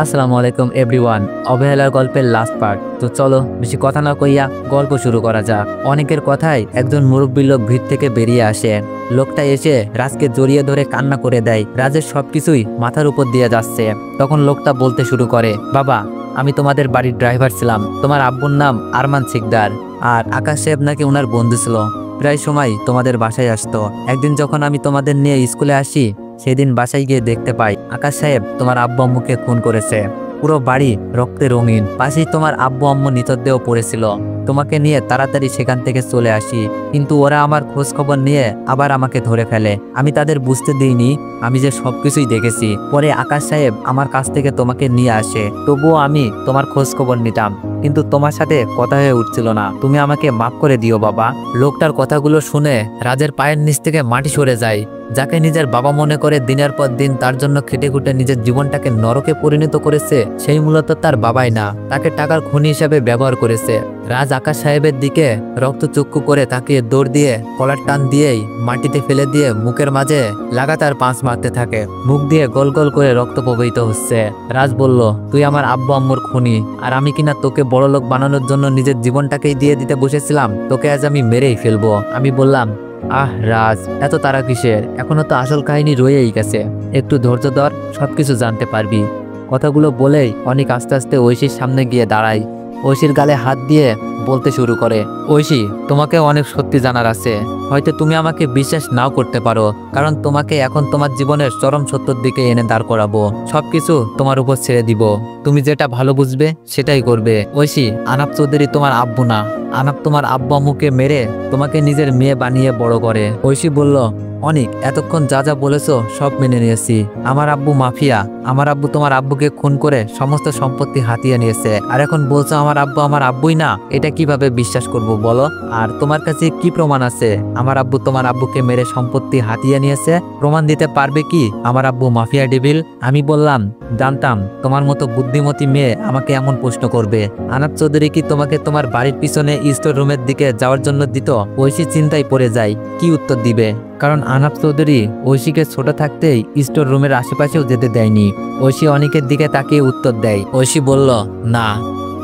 আসসালামু আলাইকুম এভরিওয়ান। অবহেলার গল্পের লাস্ট পার্ট। তো চলো বেশি কথা না কইয়া গল্প শুরু করা যাক। অনেকের কথায় একজন মুরব্বী লোক ভিড় থেকে বেরিয়ে আসে। লোকটা এসে রাজকে জড়িয়ে ধরে কান্না করে দেয়। রাজের সবকিছুই মাথার উপর দিয়ে যাচ্ছে। তখন লোকটা বলতে শুরু করে, বাবা, আমি তোমাদের বাড়ির ড্রাইভার ছিলাম। তোমার আব্বুর নাম আরমান সিকদার, আর আকাশ সাহেব নাকি ওনার বন্ধু ছিল। প্রায় সময় তোমাদের বাসায় আসতো। একদিন যখন আমি তোমাদের নিয়ে স্কুলে আসি, সেদিন বাসায় গিয়ে দেখতে পাই আকাশ সাহেব তোমার আব্বু আম্মুকে খুন করেছে। পুরো বাড়ি রক্তে রঙিন। পাশেই তোমার আব্বু আম্মু নিতদেহ পড়েছিল। তোমাকে নিয়ে তাড়াতাড়ি সেখান থেকে চলে আসি, কিন্তু ওরা আমার খোঁজ খবর নিয়ে আবার আমাকে ধরে ফেলে। আমি তাদের বুঝতে দিইনি আমি যে সবকিছুই দেখেছি। পরে আকাশ সাহেব আমার কাছ থেকে তোমাকে নিয়ে আসে। তবুও আমি তোমার খোঁজ খবর নিতাম, কিন্তু তোমার সাথে কথা হয়ে উঠছিল না। তুমি আমাকে মাফ করে দিও বাবা। লোকটার কথাগুলো শুনে রাজের পায়ের নিচ থেকে মাটি সরে যায়। যাকে নিজের বাবা মনে করে দিনের পর দিন তার জন্য খেটে খুঁটে নিজের জীবনটাকে নরকে পরিণত করেছে, সেই মূলত তার বাবাই না, তাকে টাকার খনি হিসেবে ব্যবহার করেছে। রাজ আকাশ সাহেবের দিকে রক্তচক্ষু করে তাকিয়ে দৌড় দিয়ে কলার টান দিয়েই মাটিতে ফেলে দিয়ে মুখের মাঝে লাগাতার পাঁচ মারতে থাকে। মুখ দিয়ে গোল গোল করে রক্ত প্রবাহিত হচ্ছে। রাজ বলল, তুই আমার আব্বু আম্মুর খুনি, আর আমি কিনা তোকে বড়লোক বানানোর জন্য নিজের জীবনটাকেই দিয়ে দিতে বসেছিলাম। তোকে আজ আমি মেরেই ফেলবো। আমি বললাম, আহ রাজ, এত তারা কিসের? এখনো তো আসল কাহিনী রয়েই গেছে। একটু ধৈর্য ধর, সবকিছু জানতে পারবি। কথাগুলো বলেই অনেক আস্তে আস্তে ঐশীর সামনে গিয়ে দাঁড়ায়। ঐশীর গালে হাত দিয়ে বলতে শুরু করে, ঐশী, তোমাকে অনেক সত্যি জানার আছে। হয়তো তুমি আমাকে বিশ্বাস নাও করতে পারো, কারণ তোমাকে এখন তোমার জীবনের চরম সত্যর দিকে এনে দাঁড় করাবো। সবকিছু তোমার উপর ছেড়ে দিব। তুমি যেটা ভালো বুঝবে সেটাই করবে। ঐশী, আনাপ চৌধুরী তোমার আব্বু না। আনাপ তোমার আব্বু আম্মুকে মেরে তোমাকে নিজের মেয়ে বানিয়ে বড় করে। ঐশী বলল, অনেক, এতক্ষণ যা যা বলেছো সব মেনে নিয়েছি। আমার আব্বু মাফিয়া। আমার আব্বু তোমার আব্বুকে খুন করে সমস্ত সম্পত্তি হাতিয়ে নিয়েছে, আর এখন বলছো আমার আব্বু আমার আব্বুই না। এটা কিভাবে বিশ্বাস করব বলো? আর তোমার কাছে কি প্রমাণ আছে আমার আব্বু তোমার আব্বুকে মেরে সম্পত্তি হাতিয়ে নিয়েছে? প্রমাণ দিতে পারবে কি আমার আব্বু মাফিয়া ডেভিল? আমি বললাম, জানতাম তোমার মতো বুদ্ধিমতী মেয়ে আমাকে এমন প্রশ্ন করবে। আনাপ চৌধুরী কি তোমাকে তোমার বাড়ির পিছনে স্টোর রুমের দিকে যাওয়ার জন্য দিত? ঐশী চিন্তায় পড়ে যায় কি উত্তর দিবে, কারণ আনাপ চৌধুরী ঐশীকে ছোট থাকতেই স্টোর রুমের আশেপাশেও যেতে দেয়নি। ঐশী অনেকের দিকে তাকিয়ে উত্তর দেয়। ঐশী বলল, না।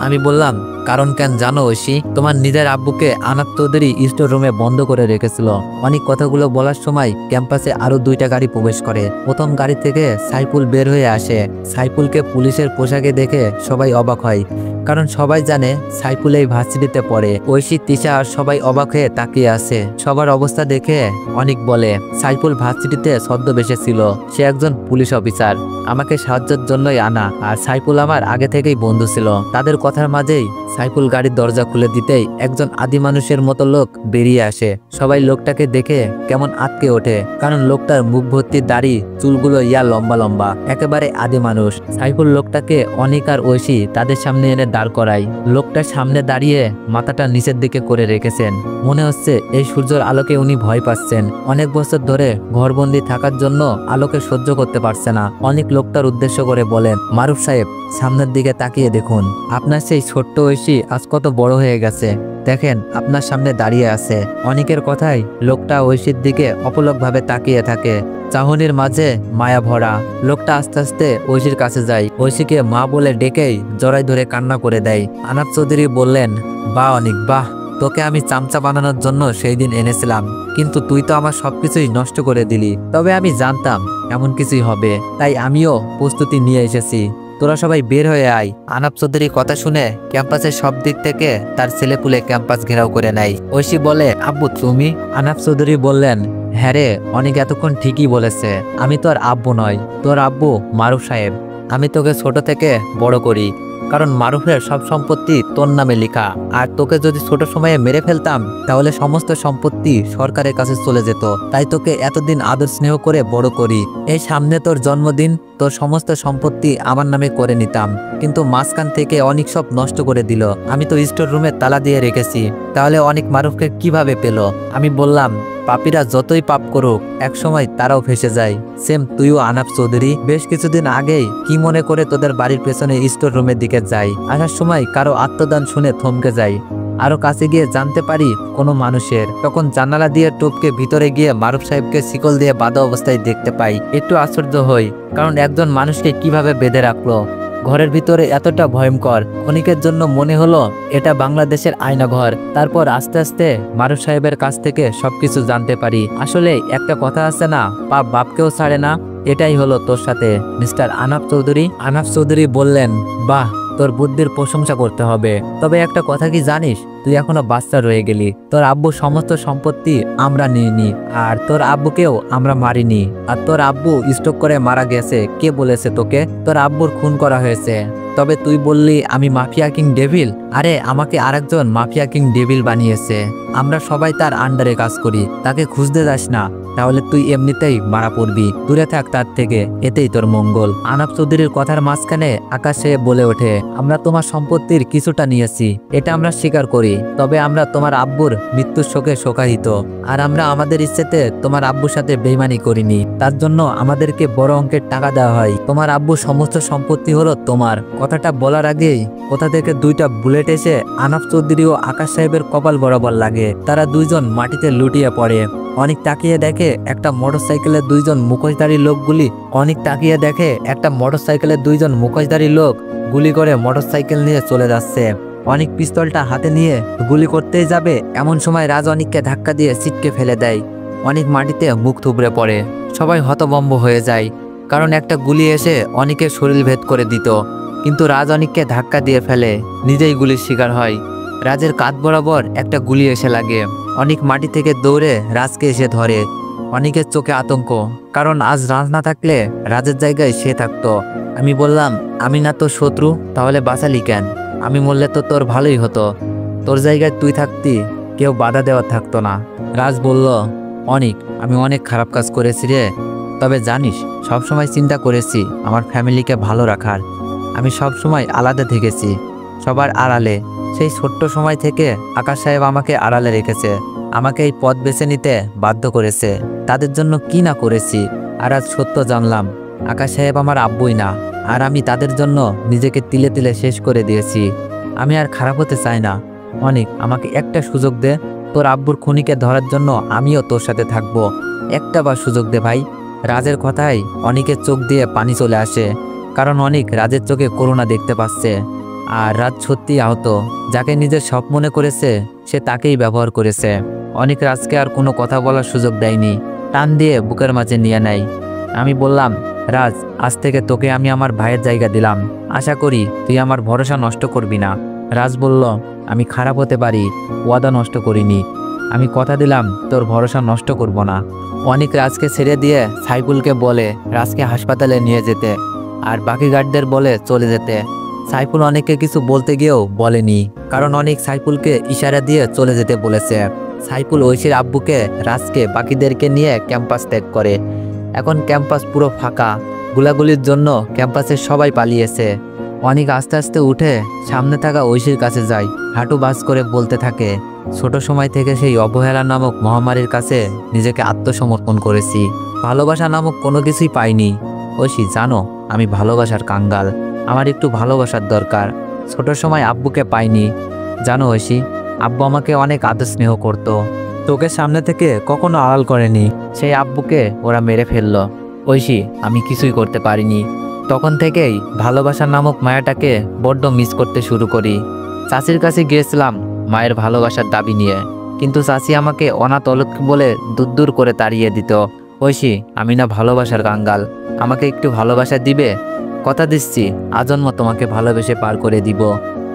আমি বললাম, কারণ কেন জানো ঐশী? তোমার নিজের আব্বুকে আনাপ চৌধুরী স্টোর রুমে বন্ধ করে রেখেছিল। অনেক কথাগুলো বলার সময় ক্যাম্পাসে আরো দুইটা গাড়ি প্রবেশ করে। প্রথম গাড়ি থেকে সাইফুল বের হয়ে আসে। সাইফুলকে পুলিশের পোশাকে দেখে সবাই অবাক হয়, কারণ সবাই জানে সাইফুল এই ভার্সিটিতে পড়ে। ঐশী, তিশা আর সবাই অবাক হয়ে তাকিয়ে আছে। সবার অবস্থা দেখে অনেক বলে, সাইফুল ভার্সিটিতে ছদ্মবেশে ছিল। সে একজন পুলিশ অফিসার। আমাকে সাহায্যের জন্যই আনা, আর সাইফুল আমার আগে থেকেই বন্ধু ছিল। তাদের কথার মাঝেই সাইফুল গাড়ির দরজা খুলে দিতেই একজন আদি মানুষের মতো লোক বেরিয়ে আসে। সবাই লোকটাকে দেখে কেমন আটকে ওঠে, কারণ লোকটার মুখ ভর্তি দাড়ি, চুলগুলো ইয়া লম্বা লম্বা, একেবারে আদি মানুষ। সাইফুল লোকটাকে অনেক আর ঐশী তাদের সামনে এনে দাঁড় করায়। লোকটার সামনে দাঁড়িয়ে মাথাটা নিচের দিকে করে রেখেছেন। মনে হচ্ছে এই সূর্যের আলোকে উনি ভয় পাচ্ছেন। অনেক বছর ধরে ঘরবন্দি থাকার জন্য আলোকে সহ্য করতে পারছে না। অনেক লোকটার উদ্দেশ্য করে বলেন, মারুফ সাহেব, সামনের দিকে তাকিয়ে দেখুন। আপনার সেই ছোট্ট ঐশী আজ কত বড় হয়ে গেছে। দেখেন, আপনার সামনে দাঁড়িয়ে আছে। অনেকের কথাই লোকটা ঐশীর দিকে অপলকভাবে তাকিয়ে থাকে, চাহনির মাঝে মায়া ভরা। লোকটা আস্তে আস্তে ঐশীর কাছে যায়। ঐশীকে মা বলে ডেকেই জড়াই ধরে কান্না করে দেয়। আনাপ চৌধুরী বললেন, বাহ অনেক বাহ, তোকে আমি চামচা বানানোর জন্য সেই দিন এনেছিলাম, কিন্তু তুই তো আমার সবকিছুই নষ্ট করে দিলি। তবে আমি জানতাম এমন কিছুই হবে, তাই আমিও প্রস্তুতি নিয়ে এসেছি। তোরা সবাই বের হয়ে আয়। আনাপ চৌধুরীর কথা শুনে ক্যাম্পাসের সব দিক থেকে তার ছেলেপুলে ক্যাম্পাস ঘেরাও করে নেয়। ঐশী বলে, আব্বু তুমি? আনাপ চৌধুরী বললেন, হ্যাঁ রে, অনেক এতক্ষণ ঠিকই বলেছে। আমি তোর আব্বু নয়, তোর আব্বু মারুফ সাহেব। আমি তোকে ছোট থেকে বড় করি, কারণ মারুফের সব সম্পত্তি তোর নামে লেখা। আর তোকে যদি ছোট সময়ে মেরে ফেলতাম তাহলে সমস্ত সম্পত্তি সরকারের কাছে চলে যেত। তাই তোকে এতদিন আদর স্নেহ করে বড় করি। এই সামনে তোর জন্মদিন, তোর সমস্ত সম্পত্তি আমার নামে করে নিতাম, কিন্তু মাঝখান থেকে অনেক সব নষ্ট করে দিল। আমি তো স্টোর রুমে তালা দিয়ে রেখেছি, তাহলে অনেক মারুফকে কিভাবে পেল? আমি বললাম, পাপীরা যতই পাপ করুক একসময় তারাও ফেসে যায়। সেম তুইও আনাপ চৌধুরী। বেশ কিছুদিন আগেই কি মনে করে তোদের বাড়ির পেছনে স্টোর রুমের দিকে যাই। আসার সময় কারো আত্মদান শুনে থমকে যাই। আরো কাছে গিয়ে জানতে পারি কোনো মানুষের। তখন জানালা দিয়ে টপকে ভিতরে গিয়ে মারুফ সাহেবকে শিকল দিয়ে বাঁধা অবস্থায় দেখতে পাই। একটু আশ্চর্য হই, কারণ একজন মানুষকে কিভাবে বেঁধে রাখলো। ঘরের ভিতরে এতটা ভয়ঙ্কর, অনেকের জন্য মনে হলো এটা বাংলাদেশের আয়নাঘর। তারপর আস্তে আস্তে মারুফ সাহেবের কাছ থেকে সবকিছু জানতে পারি। আসলে একটা কথা আছে না, পাপ বাপকেও ছাড়ে না, এটাই হলো তোর সাথে মিস্টার আনাফ চৌধুরী। আনাফ চৌধুরী বললেন, বাহ, তোর বুদ্ধির প্রশংসা করতে হবে। তবে একটা কথা কি জানিস, তুই এখনো বাচ্চা রয়ে গেলি। তোর আব্বুর সমস্ত সম্পত্তি আমরা নিইনি, আর তোর আব্বুকেও আমরা মারিনি। আর তোর আব্বু স্ট্রোক করে মারা গেছে, কে বলেছে তোকে? তোর আব্বুর খুন করা হয়েছে। তবে তুই বললি আমি মাফিয়া কিং ডেভিল। আরে আমাকে আরেকজন মাফিয়া কিং ডেভিল বানিয়েছে। আমরা সবাই তার আন্ডারে কাজ করি, তাকে খুঁজতে যাস না, তাহলে তুই এমনিতেই মারা পড়বি। দূরে থাক তার থেকে, এতেই তোর মঙ্গল। আনাফ চৌধুরীর কথার মাঝখানে আকাশে বলে ওঠে, আমরা তোমার সম্পত্তির কিছুটা নিয়েছি, এটা আমরা স্বীকার করি। তবে আমরা তোমার আব্বুর মৃত্যুর শোকে শোকাহিত, আর আমরা আমাদের ইচ্ছেতে তোমার আব্বুর সাথে বেইমানি করিনি। তার জন্য আমাদেরকে বড় অঙ্কের টাকা দেওয়া হয়। তোমার আব্বুর সমস্ত সম্পত্তি হলো তোমার। কথাটা বলার আগেই কোথা থেকে দুইটা বুলেট এসে আনাফ চৌধুরী ও আকাশ সাহেবের কপাল বরাবর লাগে। তারা দুইজন মাটিতে লুটিয়ে পড়ে। অনেক তাকিয়ে দেখে একটা মোটরসাইকেলের দুইজন মুখোশধারী লোক গুলি করে মোটরসাইকেল নিয়ে চলে যাচ্ছে। অনেক পিস্তলটা হাতে নিয়ে গুলি করতেই যাবে, এমন সময় রাজ অনিককে ধাক্কা দিয়ে ছিটকে ফেলে দেয়। অনেক মাটিতে মুখ থুবড়ে পড়ে। সবাই হতভম্ব হয়ে যায়, কারণ একটা গুলি এসে অনেকের শরীর ভেদ করে দিত। কিন্তু রাজ অনিককে ধাক্কা দিয়ে ফেলে, নিজেই গুলির শিকার হয়। রাজের কাঁধ বরাবর একটা গুলি এসে লাগে। অনেক মাটি থেকে দৌড়ে রাজকে এসে ধরে। অনেকের চোখে আতঙ্ক, কারণ আজ রাজ না থাকলে রাজের জায়গায় সে থাকতো। আমি বললাম, আমি না তোর শত্রু, তাহলে বাঁচালি কেন? আমি মরলে তো তোর ভালোই হতো, তোর জায়গায় তুই থাকতি, কেউ বাধা দেওয়ার থাকতো না। রাজ বলল, অনেক, আমি অনেক খারাপ কাজ করেছি রে। তবে জানিস, সবসময় চিন্তা করেছি আমার ফ্যামিলিকে ভালো রাখার। আমি সবসময় আলাদা থেকেছি, সবার আড়ালে। সেই ছোট্ট সময় থেকে আকাশ সাহেব আমাকে আড়ালে রেখেছে, আমাকে এই পথ বেছে নিতে বাধ্য করেছে। তাদের জন্য কি না করেছি। আর আজ সত্য জানলাম, আকাশ সাহেব আমার আব্বুই না, আর আমি তাদের জন্য নিজেকে তিলে তিলে শেষ করে দিয়েছি। আমি আর খারাপ হতে চাই না। অনেক, আমাকে একটা সুযোগ দে, তোর আব্বুর খুনিকে ধরার জন্য আমিও তোর সাথে থাকবো। একটা বার সুযোগ দে ভাই। রাজের কথায় অনেকের চোখ দিয়ে পানি চলে আসে, কারণ অনেক রাজের চোখে করুণা দেখতে পাচ্ছে। আর রাজ সত্যি আহত। যাকে নিজের সব মনে করেছে সে তাকেই ব্যবহার করেছে। অনেক রাজকে আর কোনো কথা বলার সুযোগ দেয়নি, টান দিয়ে বুকের মাঝে নিয়ে নেয়। আমি বললাম, রাজ, আজ থেকে তোকে আমি আমার ভাইয়ের জায়গা দিলাম, আশা করি তুই আমার ভরসা নষ্ট করবি না। রাজ বলল, আমি খারাপ হতে পারি, ওয়াদা নষ্ট করিনি, আমি কথা দিলাম তোর ভরসা নষ্ট করব না। অনেক রাজকে ছেড়ে দিয়ে সাইফুলকে বলে রাজকে হাসপাতালে নিয়ে যেতে, আর বাকি গার্ডদের বলে চলে যেতে। সাইফুল অনেককে কিছু বলতে গিয়েও বলেনি, কারণ অনেক সাইফুলকে ইশারা দিয়ে চলে যেতে বলেছে। সাইফুল ঐশীর আব্বুকে, রাজকে, বাকিদেরকে নিয়ে ক্যাম্পাস ত্যাগ করে। এখন ক্যাম্পাস পুরো ফাঁকা, গুলাগুলির জন্য ক্যাম্পাসের সবাই পালিয়েছে। অনেক আস্তে আস্তে উঠে সামনে থাকা ঐশীর কাছে যায়, হাঁটু বাস করে বলতে থাকে, ছোট সময় থেকে সেই অবহেলা নামক মহামারীর কাছে নিজেকে আত্মসমর্পণ করেছি। ভালোবাসা নামক কোনো কিছুই পাইনি। ঐশী, জানো আমি ভালোবাসার কাঙ্গাল, আমার একটু ভালোবাসার দরকার। ছোট সময় আব্বুকে পাইনি, জানো ঐশী, আব্বু আমাকে অনেক আদর স্নেহ করত, চোখের সামনে থেকে কখনো আড়াল করেনি। সেই আব্বুকে ওরা মেরে ফেললো। ঐশী, আমি কিছুই করতে পারিনি। তখন থেকেই ভালোবাসা নামক মায়াটাকে বড্ড মিস করতে শুরু করি। চাচির কাছে গিয়েছিলাম মায়ের ভালোবাসার দাবি নিয়ে, কিন্তু চাচি আমাকে অনাথ অলক্ষ বলে দূর করে তাড়িয়ে দিত। ঐশী, আমি না ভালোবাসার কাঙ্গাল, আমাকে একটু ভালোবাসা দিবে? কথা দিচ্ছি, আজন্ম তোমাকে ভালোবেসে পার করে দিব।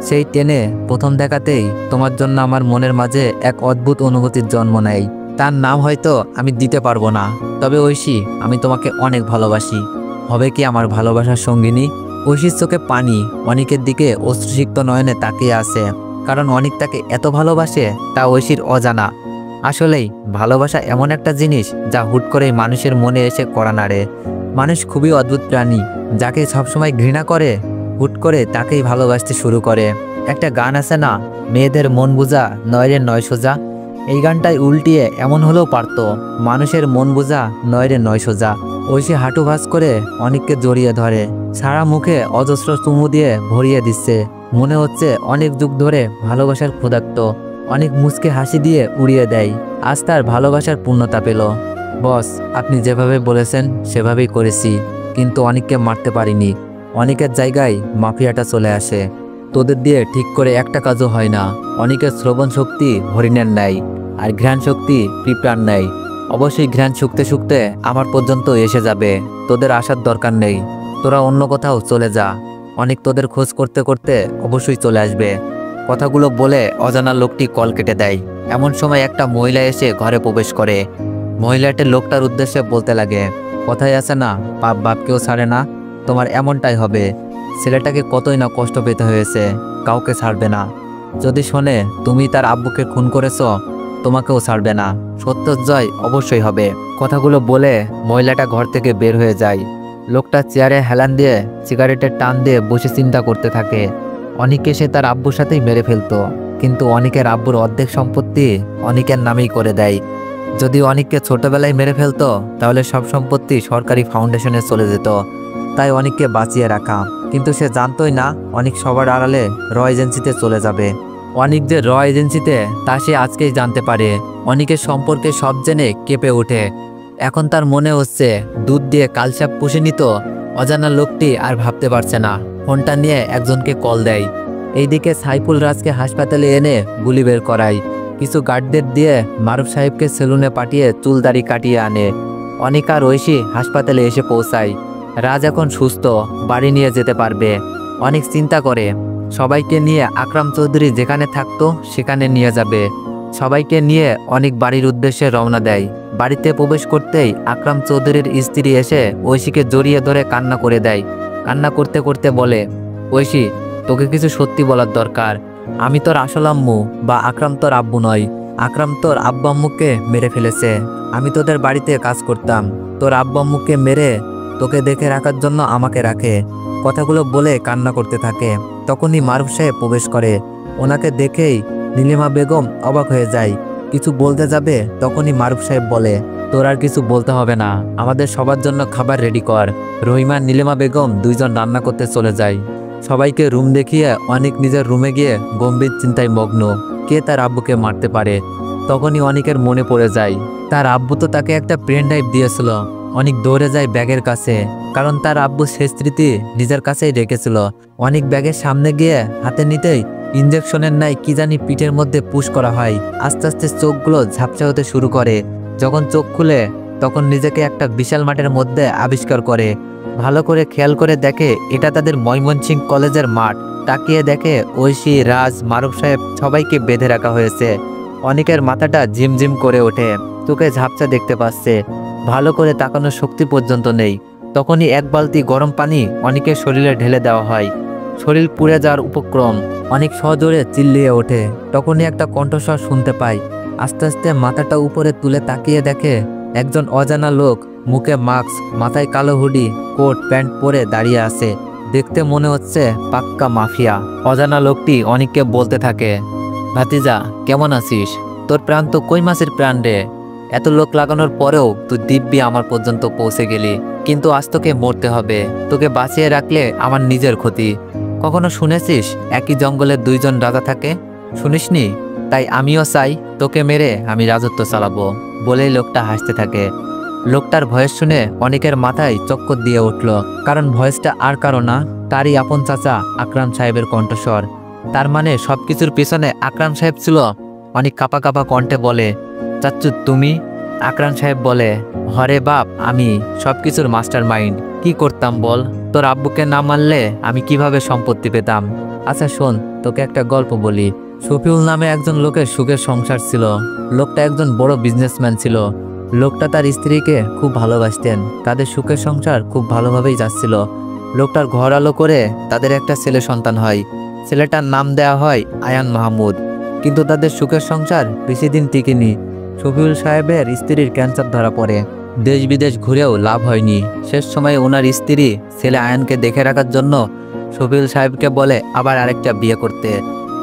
সেই টেনে প্রথম দেখাতেই তোমার জন্য আমার মনের মাঝে এক অদ্ভুত অনুভূতির জন্ম নেয়। তার নাম হয়তো আমি দিতে পারবো না, তবে ঐশী, আমি তোমাকে অনেক ভালোবাসি। হবে কি আমার ভালোবাসার সঙ্গিনী? ঐশীর চোখে পানি, অনেকের দিকে অশ্রুসিক্ত নয়নে তাকিয়ে আছে, কারণ অনেক তাকে এত ভালোবাসে তা ঐশীর অজানা। আসলেই ভালোবাসা এমন একটা জিনিস যা হুট করেই মানুষের মনে এসে কড়া নাড়ে। মানুষ খুবই অদ্ভুত প্রাণী, যাকে সবসময় ঘৃণা করে হুট করে তাকেই ভালোবাসতে শুরু করে। একটা গান আছে না, মেয়েদের মন বোঝা নয় রে নয় সোজা। এই গানটাই উল্টিয়ে এমন হলেও পারতো, মানুষের মন বোঝা নয় রে নয় সোজা। ঐশী হাঁটু ভাঁজ করে অনেককে জড়িয়ে ধরে, সারা মুখে অজস্র চুমু দিয়ে ভরিয়ে দিচ্ছে। মনে হচ্ছে অনেক যুগ ধরে ভালোবাসার ক্ষুধার্ত। অনেক মুচকে হাসি দিয়ে উড়িয়ে দেয়। আজ তার ভালোবাসার পূর্ণতা পেল। বস, আপনি যেভাবে বলেছেন সেভাবেই করেছি, কিন্তু অনেককে মারতে পারিনি। অনেকের জায়গায় মাফিয়াটা চলে আসে। তোদের দিয়ে ঠিক করে একটা কাজও হয় না। অনেকের শ্রবণ শক্তি হরিণের ন্যায়, আর ঘ্রাণ শক্তি পিঁপড়ার ন্যায়। অবশ্যই ঘ্রাণ শুকতে শুকতে আমার পর্যন্ত এসে যাবে। তোদের আসার দরকার নেই, তোরা অন্য কোথাও চলে যা। অনেক তোদের খোঁজ করতে করতে অবশ্যই চলে আসবে। কথাগুলো বলে অজানা লোকটি কল কেটে দেয়। এমন সময় একটা মহিলা এসে ঘরে প্রবেশ করে। মহিলাটি লোকটার উদ্দেশ্যে বলতে লাগে, কথায় আছে না, পাপ বাপকেও ছাড়ে না, তোমার এমনটাই হবে। ছেলেটাকে কতই না কষ্ট পেতে হয়েছে, কাউকে ছাড়বে না। যদি শোনে তুমি তার আব্বুকে খুন করেছ, তোমাকেও ছাড়বে না। সত্যের জয় অবশ্যই হবে। কথাগুলো বলে মহিলাটা ঘর থেকে বের হয়ে যায়। লোকটা চেয়ারে হেলান দিয়ে সিগারেটের টান দিয়ে বসে চিন্তা করতে থাকে। অনেকে সে তার আব্বুর সাথেই মেরে ফেলতো, কিন্তু অনেকের আব্বুর অর্ধেক সম্পত্তি অনেকের নামেই করে দেয়। যদি অনেককে ছোটবেলায় মেরে ফেলতো তাহলে সব সম্পত্তি সরকারি ফাউন্ডেশনে চলে যেত। তাই অনেককে বাঁচিয়ে রাখা। কিন্তু সে জানতোই না অনেক সবার আড়ালে র এজেন্সিতে চলে যাবে। অনেক যে র এজেন্সিতে তা সে আজকেই জানতে পারে। অনেকের সম্পর্কে সব জেনে কেঁপে ওঠে। এখন তার মনে হচ্ছে দুধ দিয়ে কালসাপ পুষে নিত। অজানা লোকটি আর ভাবতে পারছে না। ফোনটা নিয়ে একজনকে কল দেয়। এইদিকে সাইফুল রাজকে হাসপাতালে এনে গুলি বের করায়। কিছু গার্ডদের দিয়ে মারুফ সাহেবকে সেলুনে পাঠিয়ে চুল দাড়ি কাটিয়ে আনে। অনিক আর ঐশী হাসপাতালে এসে পৌঁছায়। রাজ এখন সুস্থ, বাড়ি নিয়ে যেতে পারবে। অনেক চিন্তা করে সবাইকে নিয়ে আকরাম চৌধুরী যেখানে থাকতো সেখানে নিয়ে যাবে। সবাইকে নিয়ে অনেক বাড়ির উদ্দেশ্যে রওনা দেয়। বাড়িতে প্রবেশ করতেই আকরাম চৌধুরীর স্ত্রী এসে ঐশীকে জড়িয়ে ধরে কান্না করে দেয়। কান্না করতে করতে বলে, ঐশী, তোকে কিছু সত্যি বলার দরকার। আমি তোর আসল আম্মু, বা আকরাম তোর আব্বু নয়। আকরাম তোর আব্বু আম্মুকে মেরে ফেলেছে। আমি তোদের বাড়িতে কাজ করতাম। তোর আব্বু আম্মুকে মেরে তোকে দেখে রাখার জন্য আমাকে রাখে। কথাগুলো বলে কান্না করতে থাকে। তখনই মারুফ সাহেব প্রবেশ করে। ওনাকে দেখেই নীলিমা বেগম অবাক হয়ে যায়। কিছু বলতে যাবে তখনই মারুফ সাহেব বলে, তোর আর কিছু বলতে হবে না, আমাদের সবার জন্য খাবার রেডি কর। রহিমা নীলিমা বেগম দুইজন রান্না করতে চলে যায়। সবাইকে রুম দেখিয়ে অনেক নিজের রুমে গিয়ে গম্ভীর চিন্তায় মগ্ন। কে তার আব্বুকে মারতে পারে? তখনই অনেকের মনে পড়ে যায় তার আব্বু তো তাকে একটা পেন ড্রাইভ দিয়েছিল। অনেক দৌড়ে যায় ব্যাগের কাছে, কারণ তার আব্বু শেষ স্মৃতি নিজের কাছেই রেখেছিল। অনেক ব্যাগের সামনে গিয়ে হাতে নিতেই ইঞ্জেকশনের ন্যায় কি জানি পিঠের মধ্যে পুশ করা হয়। আস্তে আস্তে চোখগুলো ঝাপসা হতে শুরু করে। যখন চোখ খুলে তখন নিজেকে একটা বিশাল মাঠের মধ্যে আবিষ্কার করে। ভালো করে খেয়াল করে দেখে এটা তাদের ময়মনসিংহ কলেজের মাঠ। তাকিয়ে দেখে ঐশী, রাজ, মারুফ সাহেব সবাইকে বেঁধে রাখা হয়েছে। অনেকের মাথাটা ঝিমঝিম করে ওঠে, চোখে ঝাপসা দেখতে পাচ্ছে। ভালো করে তাকানোর শক্তি পর্যন্ত নেই। তখনই এক বালতি গরম পানি অনেকের শরীরে ঢেলে দেওয়া হয়। শরীর পুড়ে যাওয়ার উপক্রম। অনেক সজোরে চিল্লিয়ে ওঠে। তখনই একটা কণ্ঠস্বর শুনতে পায়। আস্তে আস্তে মাথাটা উপরে তুলে তাকিয়ে দেখে একজন অজানা লোক, মুখে মাস্ক, মাথায় কালো হুডি, কোট প্যান্ট পরে দাঁড়িয়ে আছে। দেখতে মনে হচ্ছে পাক্কা মাফিয়া। অজানা লোকটি অনেককে বলতে থাকে, ভাতিজা কেমন আছিস? তোর প্রাণ তো কই মাছের প্রাণ রে। এত লোক লাগানোর পরেও তুই দিব্যি আমার পর্যন্ত পৌঁছে গেলি। কিন্তু আজ তোকে মরতে হবে। তোকে বাঁচিয়ে রাখলে আমার নিজের ক্ষতি। কখনো শুনেছিস একই জঙ্গলে দুইজন রাজা থাকে? শুনিসনি? তাই আমিও চাই তোকে মেরে আমি রাজত্ব চালাবো। বলেই লোকটা হাসতে থাকে। লোকটার ভয়েস শুনে অনেকের মাথায় চক্কর দিয়ে উঠল, কারণ ভয়েসটা আর কারো না, তারই আপন চাচা আকরাম সাহেবের কণ্ঠস্বর। তার মানে সবকিছুর পিছনে আকরাম সাহেব ছিল। অনেক কাপা কাপা কণ্ঠে বলে, চাচ্চু তুমি? আকরাম সাহেব বলে, হরে বাপ, আমি সবকিছুর মাস্টার মাইন্ড। কি করতাম বল? তোর আব্বুকে না মারলে আমি কিভাবে সম্পত্তি পেতাম? আচ্ছা শোন, তোকে একটা গল্প বলি। শফিউল নামে একজন লোকের সুখের সংসার ছিল। লোকটা একজন বড় বিজনেসম্যান ছিল। লোকটা তার স্ত্রীকে খুব ভালোবাসতেন। তাদের সুখের সংসার খুব ভালোভাবেই যাচ্ছিল। লোকটার ঘর আলো করে তাদের একটা ছেলে সন্তান হয়। ছেলেটার নাম দেয়া হয় আয়ান মাহমুদ। কিন্তু তাদের সুখের সংসার বেশি দিন টিকেনি। শফিউল সাহেবের স্ত্রীর ক্যান্সার ধরা পড়ে। দেশ বিদেশ ঘুরেও লাভ হয়নি। শেষ সময়ে ওনার স্ত্রী ছেলে আয়ানকে দেখে রাখার জন্য শফিউল সাহেবকে বলে আবার আরেকটা বিয়ে করতে।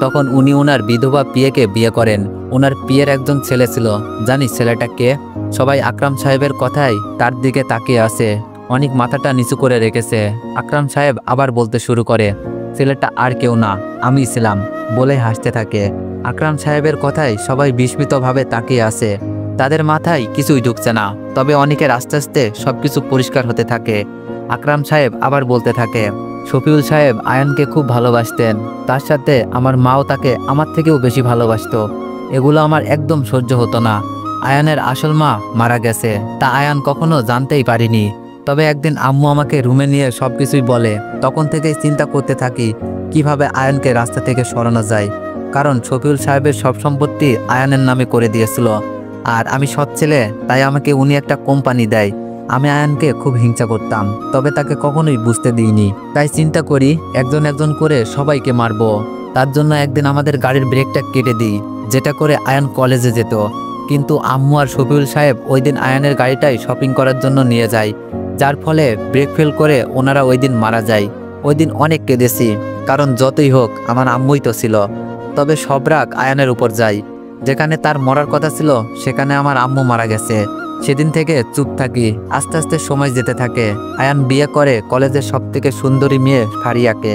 তখন উনি ওনার বিধবা পিয়েকে বিয়ে করেন। ওনার পিয়ের একজন ছেলে ছিল। জানিস ছেলেটা কে? সবাই আকরাম সাহেবের কথায় তার দিকে তাকিয়ে আছে। অনেক মাথাটা নিচু করে রেখেছে। আকরাম সাহেব আবার বলতে শুরু করে, ছেলেটা আর কেউ না, আমি ছিলাম, বলে হাসতে থাকে। আকরাম সাহেবের কথায় সবাই বিস্মিতভাবে তাকিয়ে আছে। তাদের মাথায় কিছুই ঢুকছে না। তবে অনেকের আস্তে আস্তে সবকিছু পরিষ্কার হতে থাকে। আকরাম সাহেব আবার বলতে থাকে, শফিউল সাহেব আয়ানকে খুব ভালোবাসতেন, তার সাথে আমার মাও তাকে আমার থেকেও বেশি ভালোবাসতো। এগুলো আমার একদম সহ্য হতো না। আয়ানের আসল মা মারা গেছে, তা আয়ান কখনো জানতেই পারিনি। তবে একদিন আম্মু আমাকে রুমে নিয়ে সবকিছুই বলে, তখন থেকেই চিন্তা করতে থাকি কিভাবে আয়ানকে রাস্তা থেকে সরানো যায়। কারণ শফিউল সাহেবের সব সম্পত্তি আয়ানের নামে করে দিয়েছিল, আর আমি সৎ ছেলে, তাই আমাকে উনি একটা কোম্পানি দেয়। আমি আয়ানকে খুব হিংসা করতাম, তবে তাকে কখনোই বুঝতে দিইনি। তাই চিন্তা করি একজন একজন করে সবাইকে মারবো। তার জন্য একদিন আমাদের গাড়ির ব্রেকটা কেটে দিই, যেটা করে আয়ান কলেজে যেত। কিন্তু আম্মু আর শফিউল সাহেব ওই দিন আয়ানের গাড়িটাই শপিং করার জন্য নিয়ে যায়, যার ফলে ব্রেক ফেল করে ওনারা ওই দিন মারা যায়। ওই দিন অনেক কেঁদেছি, কারণ যতই হোক আমার আম্মুই তো ছিল। তবে সব রাগ আয়ানের উপর যায়। যেখানে তার মরার কথা ছিল সেখানে আমার আম্মু মারা গেছে। সেদিন থেকে চুপ থাকি। আস্তে আস্তে সময় যেতে থাকে। আয়ান বিয়ে করে কলেজের সবথেকে সুন্দরী মেয়ে ফারিয়াকে,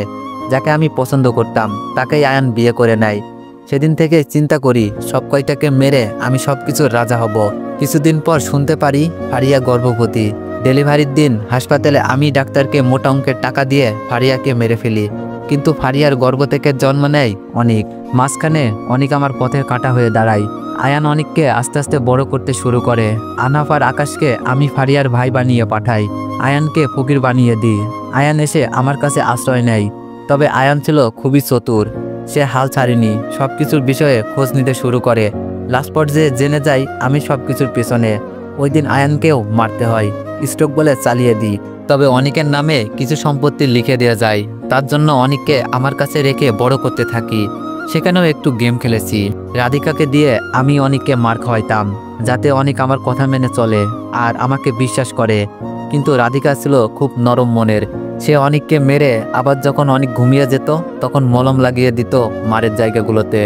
যাকে আমি পছন্দ করতাম, তাকেই আয়ান বিয়ে করে নেয়। সেদিন থেকে চিন্তা করি সব কয়টাকে মেরে আমি সবকিছুর রাজা হব। কিছুদিন পর শুনতে পারি ফারিয়া গর্ভবতী। ডেলিভারির দিন হাসপাতালে আমি ডাক্তারকে মোটা অঙ্কের টাকা দিয়ে ফারিয়াকে মেরে ফেলি। কিন্তু ফারিয়ার গর্ভ থেকে জন্ম নেয় অনিক। মাঝখানে অনিক আমার পথের কাঁটা হয়ে দাঁড়ায়। আয়ান অনিককে আস্তে আস্তে বড় করতে শুরু করে। আনাফ আর আকাশকে আমি ফারিয়ার ভাই বানিয়ে পাঠাই। আয়ানকে ফকির বানিয়ে দিই। আয়ান এসে আমার কাছে আশ্রয় নেয়। তবে আয়ান ছিল খুবই চতুর। সে হাল ছাড়েনি, সবকিছুর বিষয়ে খোঁজ নিতে শুরু করে। লাস্ট পর্যায়ে জেনে যাই আমি সবকিছুর পেছনে। ওই দিন আয়ানকেও মারতে হয়, স্ট্রোক বলে চালিয়ে দিই। তবে অনিকের নামে কিছু সম্পত্তি লিখে দেওয়া যায়। তার জন্য অনিককে আমার কাছে রেখে বড় করতে থাকি। সেখানেও একটু গেম খেলেছি। রাধিকাকে দিয়ে আমি অনিককে মার খাওয়াইতাম, যাতে অনিক আমার কথা মেনে চলে আর আমাকে বিশ্বাস করে। কিন্তু রাধিকা ছিল খুব নরম মনের। সে অনিককে মেরে আবার যখন অনিক ঘুমিয়ে যেত তখন মলম লাগিয়ে দিত মারের জায়গাগুলোতে।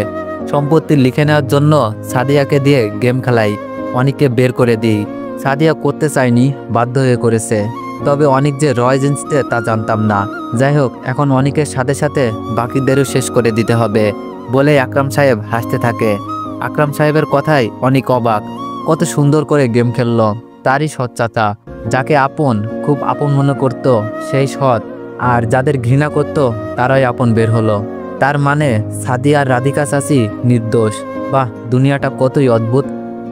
সম্পত্তি লিখে নেওয়ার জন্য সাদিয়াকে দিয়ে গেম খেলাই। অনিককে বের করে দিই। সাদিয়া করতে চায়নি, বাধ্য হয়ে করেছে। তবে অনিক যে রয় জিনসতে তা জানতাম না। যাই হোক, এখন অনিকের সাথে সাথে বাকিদেরও শেষ করে দিতে হবে বলে আকরাম সাহেব হাসতে থাকে। আকরাম সাহেবের কথায় অনিক অবাক। কত সুন্দর করে গেম খেলল। তারই সৎ চাচা, যাকে আপন খুব আপন মনে করত সেই সৎ, আর যাদের ঘৃণা করত তারাই আপন বের হলো। তার মানে সাদিয়া আর রাধিকা চাচি নির্দোষ। বাহ, দুনিয়াটা কতই অদ্ভুত।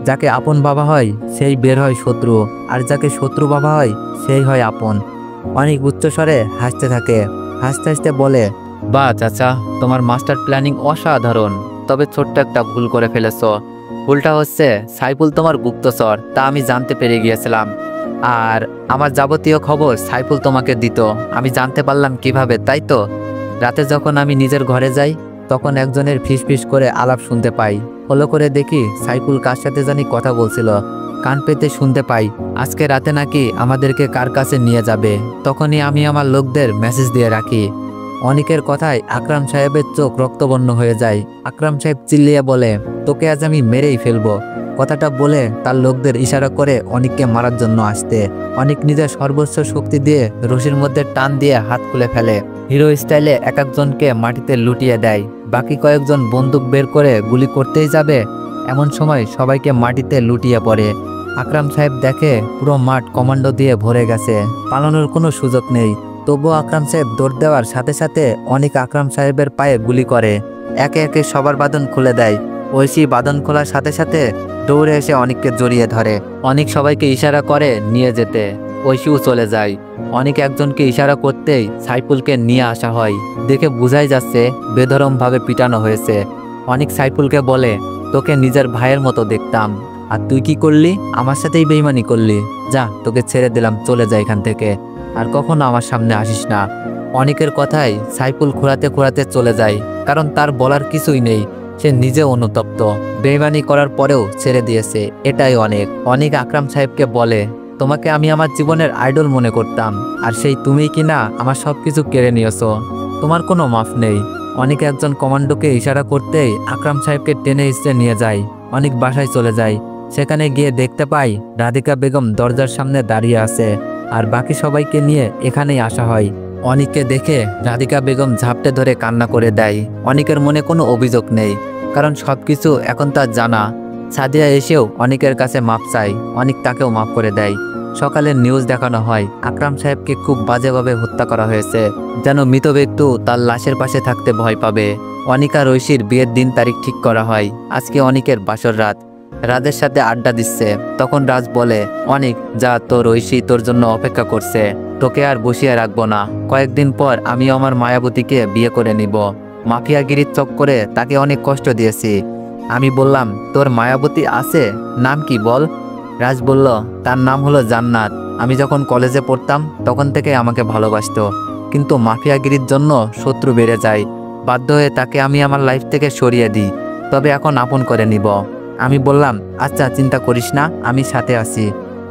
যাকে আপন বাবা হয় সেই বের হয় শত্রু, আর যাকে শত্রু বাবা হয় সেই হয় আপন। অনেক উচ্চস্বরে হাসতে থাকে। হাসতে হাসতে বলে, বাহ চাচা, তোমার মাস্টার প্ল্যানিং অসাধারণ। তবে ছোট্ট একটা ভুল করে ফেলেছ। ভুলটা হচ্ছে সাইফুল তোমার গুপ্তচর, তা আমি জানতে পেরে গিয়েছিলাম। আর আমার যাবতীয় খবর সাইফুল তোমাকে দিত। আমি জানতে পারলাম কিভাবে, তাই তো? রাতে যখন আমি নিজের ঘরে যাই তখন একজনের ফিসফিস করে আলাপ শুনতে পাই। ফলো করে দেখি সাইফুল কার সাথে জানি কথা বলছিল। কান পেতে শুনতে পাই আজকে রাতে নাকি আমাদেরকে কার কাছে নিয়ে যাবে। তখনই আমি আমার লোকদের মেসেজ দিয়ে রাখি। অনিকের কথায় আকরাম সাহেবের চোখ রক্তবর্ণ হয়ে যায়। আকরাম সাহেব চিল্লিয়ে বলে, তোকে আজ আমি মেরেই ফেলবো। কথাটা বলে তার লোকদের ইশারা করে অনিককে মারার জন্য আসতে। অনিক নিজের সর্বোচ্চ শক্তি দিয়ে রশির মধ্যে টান দিয়ে হাত খুলে ফেলে। হিরো স্টাইলে এক একজনকে মাটিতে লুটিয়ে দেয়। বাকি কয়েকজন বন্দুক বের করে গুলি করতেই যাবে, এমন সময় সবাইকে মাটিতে লুটিয়ে পড়ে। আকরাম সাহেব দেখে পুরো মাঠ কমান্ডো দিয়ে ভরে গেছে, পালানোর কোনো সুযোগ নেই। তবুও আকরাম সাহেব দৌড় দেওয়ার সাথে সাথে অনেক আকরাম সাহেবের পায়ে গুলি করে। একে একে সবার বাঁধন খুলে দেয়। ঐশী বাঁধন খোলার সাথে সাথে দৌড়ে এসে অনিককে জড়িয়ে ধরে। অনিক সবাইকে ইশারা করে নিয়ে যেতে। ঐশীও চলে যায়। অনেক একজনকে ইশারা করতেই সাইফুলকে নিয়ে আসা হয়। দেখে বোঝাই যাচ্ছে বেধরমভাবে পিটানো হয়েছে। অনেক সাইফুলকে বলে, তোকে নিজের ভাইয়ের মতো দেখতাম, আর তুই কি করলি? আমার সাথেই বেইমানি করলি। যা, তোকে ছেড়ে দিলাম, চলে যা এখান থেকে, আর কখনো আমার সামনে আসিস না। অনেকের কথায় সাইফুল খোঁড়াতে খোঁড়াতে চলে যায়, কারণ তার বলার কিছুই নেই। সে নিজে অনুতপ্ত। বেইমানি করার পরেও ছেড়ে দিয়েছে, এটাই অনেক। অনেক আকরাম সাহেবকে বলে, তোমাকে আমি আমার জীবনের আইডল মনে করতাম, আর সেই তুমিই কিনা আমার সবকিছু কেড়ে নিয়েছো। তোমার কোনো মাফ নেই। অনেক একজন কমান্ডোকে ইশারা করতেই আকরাম সাহেবকে টেনে হিঁচড়ে নিয়ে যায়। অনেক বাসায় চলে যায়। সেখানে গিয়ে দেখতে পাই রাধিকা বেগম দরজার সামনে দাঁড়িয়ে আছে, আর বাকি সবাইকে নিয়ে এখানেই আসা হয়। অনিককে দেখে রাধিকা বেগম ঝাপটে ধরে কান্না করে দেয়। অনিকের মনে কোনো অভিযোগ নেই, কারণ সবকিছু এখন তার জানা। সাদিয়া এসেও অনিকের কাছে মাপ চায়। অনিক তাকেও মাফ করে দেয়। সকালে নিউজ দেখানো হয় আকরাম সাহেবকে খুব বাজেভাবে হত্যা করা হয়েছে, যেন মৃত ব্যক্তি তার লাশের পাশে থাকতে ভয় পাবে। অনিক আর ঐশীর বিয়ের দিন তারিখ ঠিক করা হয়। আজকে অনিকের বাসর রাত। রাজের সাথে আড্ডা দিচ্ছে। তখন রাজ বলে, অনিক যা, তোর ঐশী তোর জন্য অপেক্ষা করছে, তোকে আর বসিয়ে রাখবো না। কয়েকদিন পর আমি আমার মায়াবতীকে বিয়ে করে নিব। মাফিয়াগিরির চক্করে তাকে অনেক কষ্ট দিয়েছি। আমি বললাম, তোর মায়াবতী আছে, নাম কি বল? রাজ বলল, তার নাম হলো জান্নাত। আমি যখন কলেজে পড়তাম তখন থেকে আমাকে ভালোবাসতো, কিন্তু মাফিয়াগিরির জন্য শত্রু বেড়ে যায়। বাধ্য হয়ে তাকে আমি আমার লাইফ থেকে সরিয়ে দিই, তবে এখন আপন করে নিব। আমি বললাম, আচ্ছা চিন্তা করিস না, আমি সাথে আছি।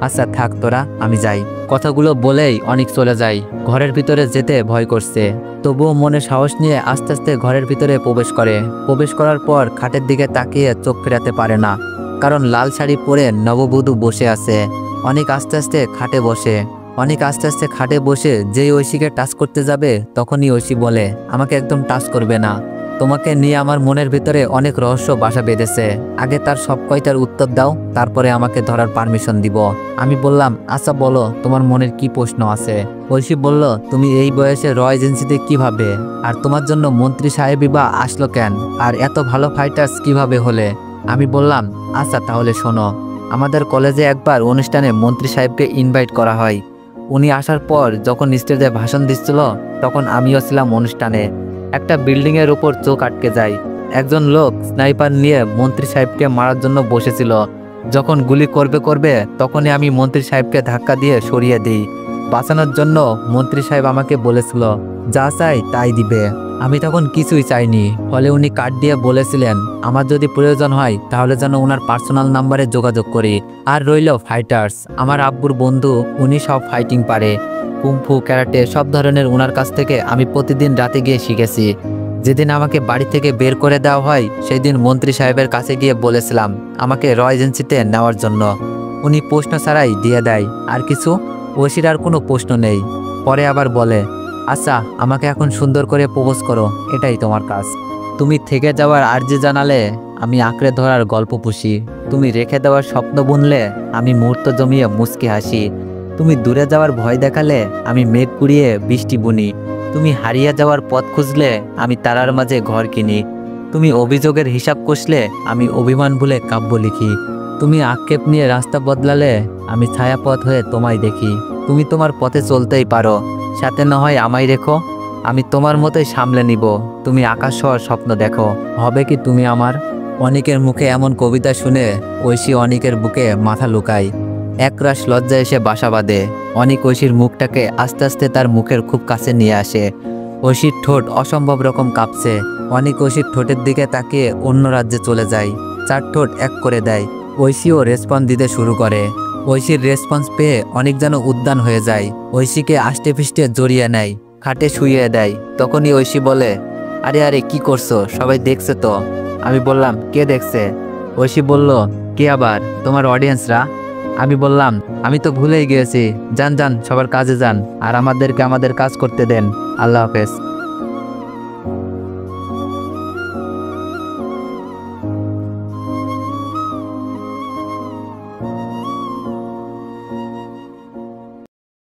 আচ্ছা থাক তোরা, আমি যাই। কথাগুলো বলেই অনেক চলে যায়। ঘরের ভিতরে যেতে ভয় করছে, তবুও মনে সাহস নিয়ে আস্তে আস্তে ঘরের ভিতরে প্রবেশ করার পর খাটের দিকে তাকিয়ে চোখ ফেরাতে পারে না, কারণ লাল শাড়ি পরে নববধূ বসে আছে। অনেক আস্তে আস্তে খাটে বসে যেই ঐশীকে টাচ করতে যাবে তখনই ঐশী বলে, আমাকে একদম টাচ করবে না, তোমাকে নিয়ে আমার মনের ভিতরে অনেক রহস্য বাসা বেঁধেছে। আগে তার সব কয়টার উত্তর দাও, তারপরে আমাকে ধরার পারমিশন দিব। আমি বললাম, আচ্ছা বলো, তোমার মনের কি প্রশ্ন আছে? ঐশী বলল, তুমি এই বয়সে র এজেন্সিতে কিভাবে, আর তোমার জন্য মন্ত্রী সাহেবই বা আসলো কেন, আর এত ভালো ফাইটার্স কিভাবে হলে? আমি বললাম, আচ্ছা তাহলে শোনো, আমাদের কলেজে একবার অনুষ্ঠানে মন্ত্রী সাহেবকে ইনভাইট করা হয়। উনি আসার পর যখন স্টেজে ভাষণ দিচ্ছিল তখন আমিও ছিলাম অনুষ্ঠানে। একটা বিল্ডিং এর উপর চোখ আটকে যায়। একজন লোক স্নাইপার নিয়ে মন্ত্রী সাহেবকে মারার জন্য বসেছিল। যখন গুলি করবে তখনই আমি মন্ত্রী সাহেবকে ধাক্কা দিয়ে সরিয়ে দিই। বাঁচানোর জন্য মন্ত্রী সাহেব আমাকে বলেছিল, যা চাই তাই দিবে। আমি তখন কিছুই চাইনি, ফলে উনি কার্ড দিয়ে বলেছিলেন আমার যদি প্রয়োজন হয় তাহলে যেন ওনার পার্সোনাল নাম্বারে যোগাযোগ করি। আর রইল ফাইটার্স, আমার আব্বুর বন্ধু, উনি সব ফাইটিং পারে, কুংফু, ক্যারাটে সব ধরনের ওনার কাছ থেকে আমি প্রতিদিন রাতে গিয়ে শিখেছি। যেদিন আমাকে বাড়ি থেকে বের করে দেওয়া হয় সেই দিন মন্ত্রী সাহেবের কাছে গিয়ে বলেছিলাম আমাকে র এজেন্সিতে নেওয়ার জন্য। উনি প্রশ্ন ছাড়াই দিয়ে দেয়। আর কিছু? ঐশীর আর কোনো প্রশ্ন নেই। পরে আবার বলে, আচ্ছা আমাকে এখন সুন্দর করে প্রপোজ করো, এটাই তোমার কাজ। তুমি থেকে যাওয়ার আর্জি জানালে আমি আঁকড়ে ধরার গল্প পুষি। তুমি রেখে দেওয়ার স্বপ্ন বুনলে আমি মুহূর্ত জমিয়ে মুচকি হাসি। তুমি দূরে যাওয়ার ভয় দেখালে আমি মেঘ কুড়িয়ে বৃষ্টি বুনি। তুমি হারিয়ে যাওয়ার পথ খুঁজলে আমি তারার মাঝে ঘর কিনি। তুমি অভিযোগের হিসাব কষলে আমি অভিমান ভুলে কাব্য লিখি। তুমি আক্ষেপ নিয়ে রাস্তা বদলালে আমি ছায়াপথ হয়ে তোমায় দেখি। তুমি তোমার পথে চলতেই পারো, সাথে না হয় আমায় রেখো, আমি তোমার মতোই সামলে নিব। তুমি আকাশ হওয়ার স্বপ্ন দেখো, হবে কি তুমি আমার? অনিকের মুখে এমন কবিতা শুনে ঐশী অনিকের বুকে মাথা লুকায়। একরাশ লজ্জা এসে বাসা বাঁধে। অনিক ঐশীর মুখটাকে আস্তে আস্তে তার মুখের খুব কাছে নিয়ে আসে। ঐশীর ঠোঁট অসম্ভব রকম কাঁপছে। অনিক ঐশীর ঠোঁটের দিকে তাকিয়ে অন্য রাজ্যে চলে যায়। 4 ঠোঁট এক করে দেয়। ঐশীও রেসপন্স দিতে শুরু করে। ঐশীর রেসপন্স পেয়ে অনেক যেন উদ্যান হয়ে যায়। ঐশীকে আষ্টে ফিষ্টে জড়িয়ে নেয়, খাটে শুইয়ে দেয়। তখনই ঐশী বলে, আরে আরে কি করছো, সবাই দেখছে তো? আমি বললাম, কে দেখছে? ঐশী বলল, কে আবার? তোমার অডিয়েন্সরা। আমি বললাম, আমি তো ভুলেই গিয়েছি। যান যান, সবার কাজে যান, আর আমাদেরকে আমাদের কাজ করতে দেন। আল্লাহ হাফেজ।